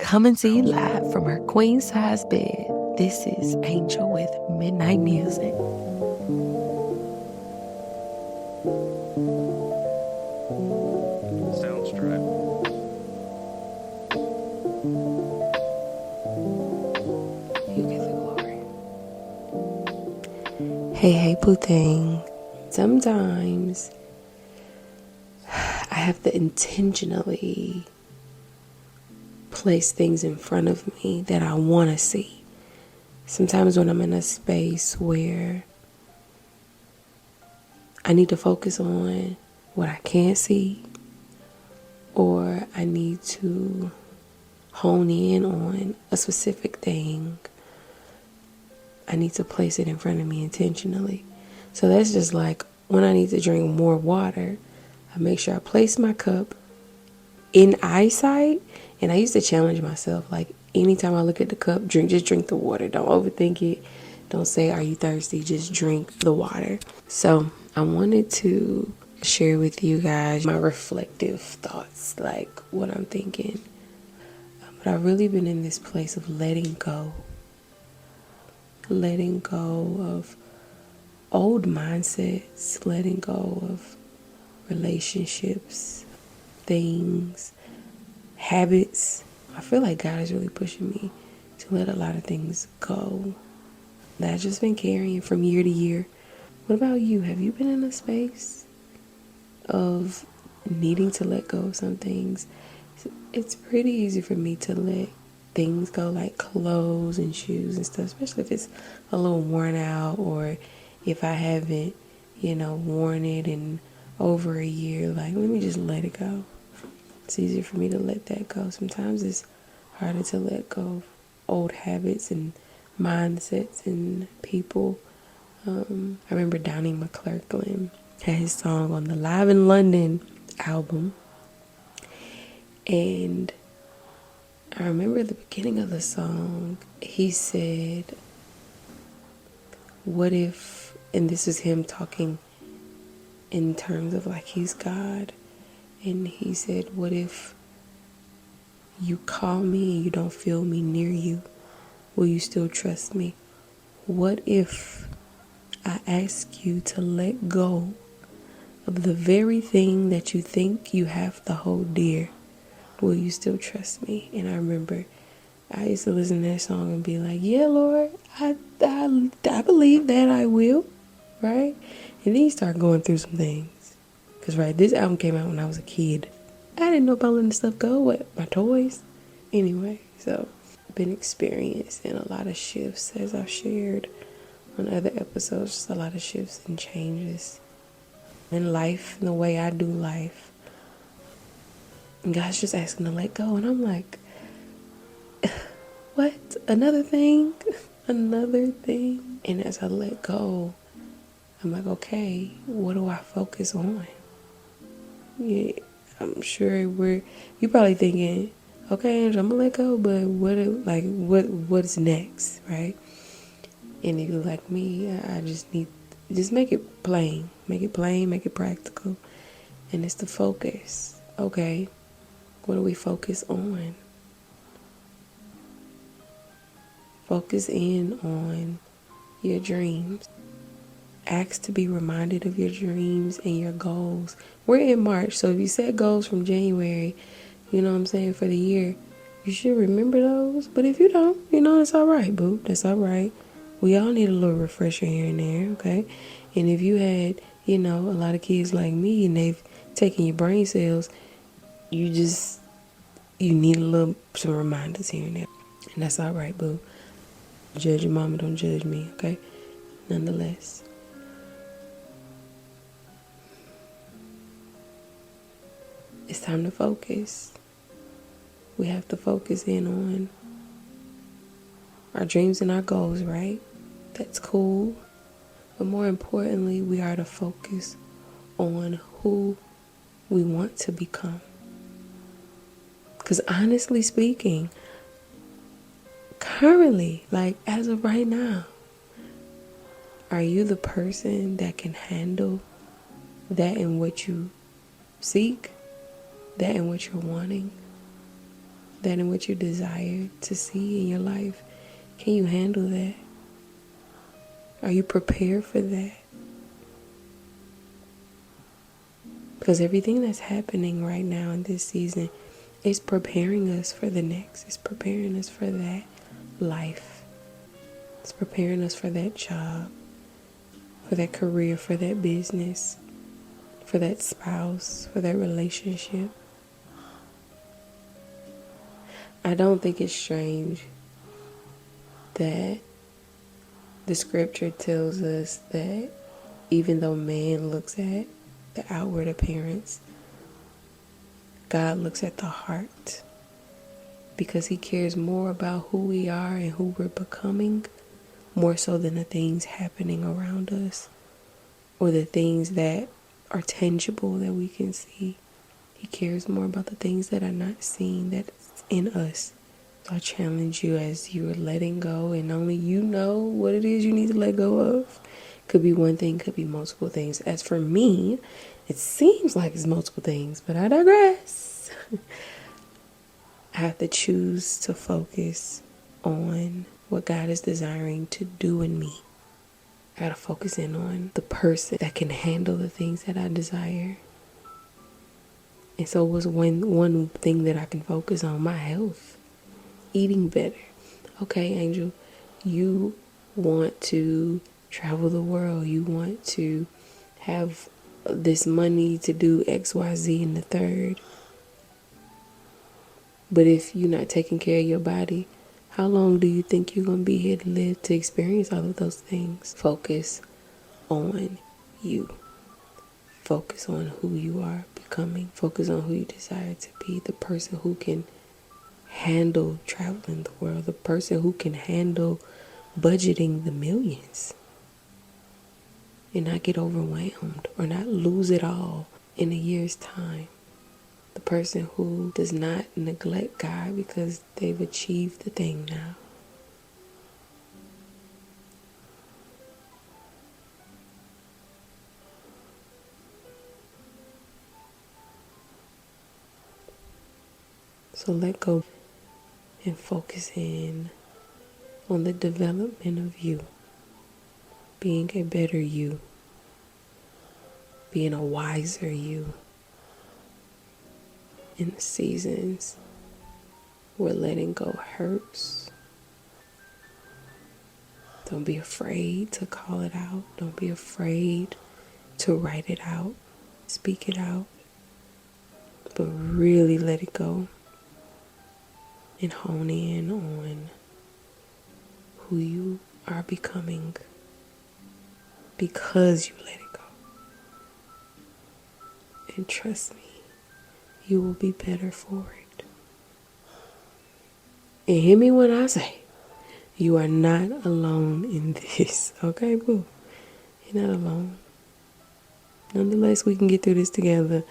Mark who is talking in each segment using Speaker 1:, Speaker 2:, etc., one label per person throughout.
Speaker 1: Coming to you live from her queen size bed. This is Angel with Midnight Musing.
Speaker 2: Soundstripe.
Speaker 1: You get the glory. Hey, boo thing. Sometimes I have to intentionally place things in front of me that I want to see. Sometimes when I'm in a space where I need to focus on what I can't see, or I need to hone in on a specific thing, I need to place it in front of me intentionally. So that's just like when I need to drink more water, I make sure I place my cup in eyesight. And I used to challenge myself, like anytime I look at the cup, just drink the water. Don't overthink it. Don't say, are you thirsty? Just drink the water. So I wanted to share with you guys my reflective thoughts, like what I'm thinking. But I've really been in this place of letting go of old mindsets, letting go of relationships, things, habits. I feel like God is really pushing me to let a lot of things go that I've just been carrying from year to year. What about you? Have you been in a space of needing to let go of some things? It's pretty easy for me to let things go, like clothes and shoes and stuff, especially if it's a little worn out, or if I haven't, worn it in over a year. Like, let me just let it go. It's easier for me to let that go. Sometimes it's harder to let go of old habits and mindsets and people. I remember Donnie McClurkin had his song on the Live in London album. And I remember at the beginning of the song, he said, what if, and this is him talking in terms of like he's God. And he said, what if you call me and you don't feel me near you? Will you still trust me? What if I ask you to let go of the very thing that you think you have to hold dear? Will you still trust me? And I remember I used to listen to that song and be like, yeah, Lord, I believe that I will, right? And then you start going through some things. Because, right, this album came out when I was a kid. I didn't know about letting stuff go, with my toys. Anyway, so I've been experiencing a lot of shifts, as I've shared on other episodes. Just a lot of shifts and changes in life, and the way I do life. And God's just asking to let go. And I'm like, what? Another thing? Another thing? And as I let go, I'm like, okay, what do I focus on? Yeah, I'm sure you probably thinking, okay, Ange, I'm gonna let go, but what's next, right? And if you're like me, I just make it plain, make it practical, and it's the focus. Okay, what do we focus on? Focus in on your dreams. Ask to be reminded of your dreams and your goals. We're in March, so if you set goals from January, for the year, you should remember those. But if you don't, it's all right, boo. That's all right. We all need a little refresher here and there, okay? And if you had, a lot of kids like me and they've taken your brain cells, you need some reminders here and there. And that's all right, boo. Judge your mama, don't judge me, okay? Nonetheless. It's time to focus. We have to focus in on our dreams and our goals, right? That's cool. But more importantly, we are to focus on who we want to become. Because honestly speaking, currently, like as of right now, are you the person that can handle that in what you seek? That in what you're wanting? that in what you desire to see in your life? Can you handle that? Are you prepared for that? Because everything that's happening right now in this season is preparing us for the next. It's preparing us for that life. It's preparing us for that job, for that career, for that business, for that spouse, for that relationship. I don't think it's strange that the scripture tells us that even though man looks at the outward appearance, God looks at the heart, because he cares more about who we are and who we're becoming, more so than the things happening around us or the things that are tangible that we can see. He cares more about the things that are not seen, that's in us. So I challenge you as you're letting go, and only you know what it is you need to let go of. Could be one thing, could be multiple things. As for me, it seems like it's multiple things, but I digress. I have to choose to focus on what God is desiring to do in me. I gotta focus in on the person that can handle the things that I desire. And so what's one thing that I can focus on? My health. Eating better. Okay, Angel, you want to travel the world. You want to have this money to do X, Y, Z and the third. But if you're not taking care of your body, how long do you think you're going to be here to live to experience all of those things? Focus on you. Focus on who you are becoming. Focus on who you desire to be. The person who can handle traveling the world. The person who can handle budgeting the millions. And not get overwhelmed or not lose it all in a year's time. The person who does not neglect God because they've achieved the thing now. So let go and focus in on the development of you. Being a better you. Being a wiser you. In the seasons where letting go hurts. Don't be afraid to call it out. Don't be afraid to write it out. Speak it out. But really let it go. And hone in on who you are becoming. Because you let it go. And trust me, you will be better for it. And hear me when I say, you are not alone in this. Okay, boo? You're not alone. Nonetheless, we can get through this together,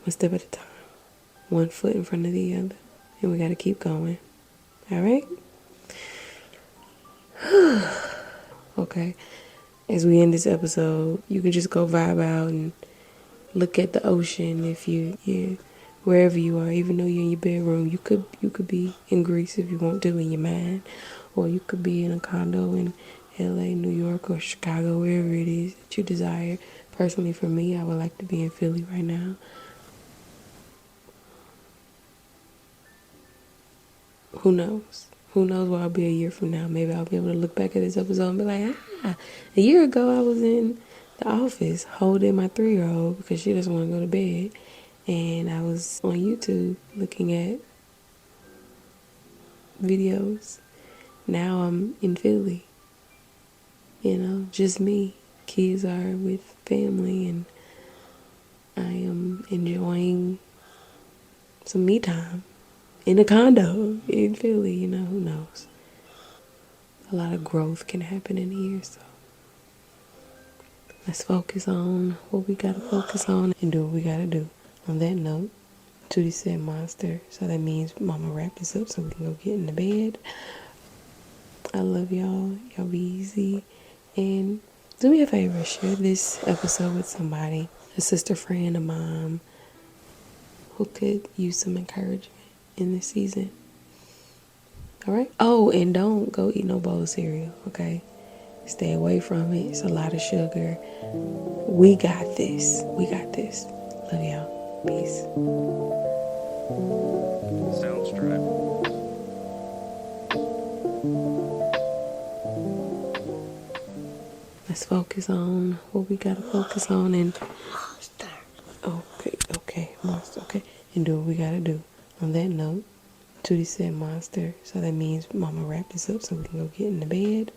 Speaker 1: one step at a time. One foot in front of the other. And we got to keep going. All right? Okay. As we end this episode, you can just go vibe out and look at the ocean if you wherever you are. Even though you're in your bedroom, you could be in Greece if you want to in your mind, or you could be in a condo in LA, New York, or Chicago, wherever it is that you desire. Personally, for me, I would like to be in Philly right now. Who knows? Who knows where I'll be a year from now? Maybe I'll be able to look back at this episode and be like, a year ago I was in the office holding my 3-year-old because she doesn't want to go to bed. And I was on YouTube looking at videos. Now I'm in Philly. You know, just me. Kids are with family and I am enjoying some me time. In a condo in Philly, you know, who knows? A lot of growth can happen in here, so let's focus on what we gotta focus on and do what we gotta do. On that note, Tootie said monster, so that means Mama wrapped this up so we can go get in the bed. I love y'all. Y'all be easy. And do me a favor, share this episode with somebody, a sister, friend, a mom, who could use some encouragement. in this season. All right. Oh, and don't go eat no bowl of cereal, okay? Stay away from it. It's a lot of sugar. We got this. We got this. Love y'all. Peace.
Speaker 2: Soundstripe.
Speaker 1: Let's focus on what we gotta focus on and okay, monster, okay. And do what we gotta do. On that note, Tootie said monster, so that means Mama wrap this up so we can go get in the bed.